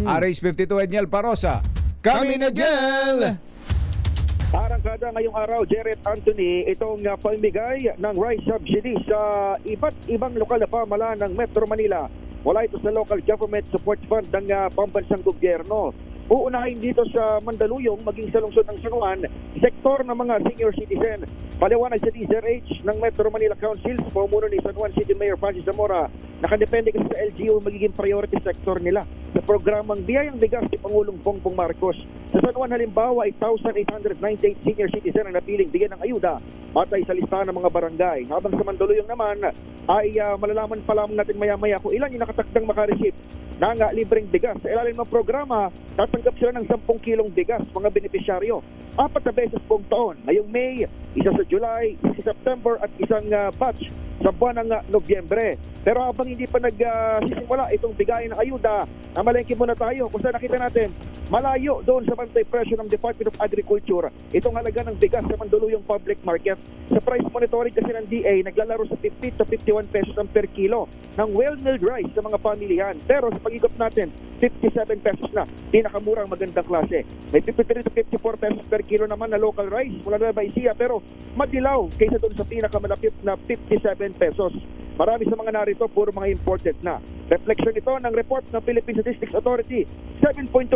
RH52 Edniel Parosa. Kami na Gel! Arangkada ngayong araw, Jared Anthony, itong pamimigay ng rice subsidy sa iba't ibang lokal na pamahalaan ng Metro Manila. Wala ito sa Local Government Support Fund ng pambansang gobyerno. Uunahin dito sa Mandaluyong, maging sa lungsod ng San Juan, sektor ng mga senior citizen. Paliwanag sa DZRH ng Metro Manila Council sa pamumuno ni San Juan City Mayor Francis Zamora, nakadepende kasi sa LGU magiging priority sector nila sa programang Biyayang Bigas ni Pangulong Bongbong Marcos. Sa San Juan halimbawa ay 1,898 senior citizen ang napiling bigyan ng ayuda batay sa listahan ng mga barangay. Habang sa Mandaluyong naman ay malalaman pa lamang natin maya-maya kung ilan yung nakatakdang makareceive ng libreng bigas. Sa ilalim ng programa, tatanggap sila ng 10 kilong bigas, mga benepisyaryo. 4 na beses buong taon. Ngayong May, isa sa July, isa sa September at isang batch sa buwan ng Nobyembre. Pero habang hindi pa nagsisimula itong bigayan ng ayuda, namalengke muna tayo kung saan nakita natin malayo doon sa bantay presyo ng Department of Agriculture itong halaga ng bigas sa Mandaluyong public market. Sa price monitoring kasi ng DA, naglalaro sa 50 to 51 pesos ang per kilo ng well-milled rice sa mga pamilihan. Pero sa pag-ikot natin, 57 pesos na, pinakamurang magandang klase. May 53 to 54 pesos per kilo naman na local rice mula na Baisia, pero madilaw kaysa doon sa pinakamalapit na 57 pesos. Marami sa mga narito, puro mga imported na. Reflection ito ng report ng Philippine Statistics Authority. 7.2%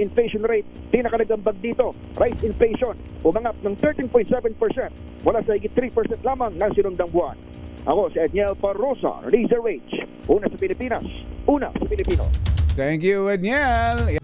inflation rate. Pinakalagambag dito, rice inflation, umangap ng 13.7% mula sa higit 3% lamang ng sinundang buwan. Ako si Edniel Parosa, Razor Rage. Una sa Pilipinas, una sa Pilipino. Thank you, Edniel.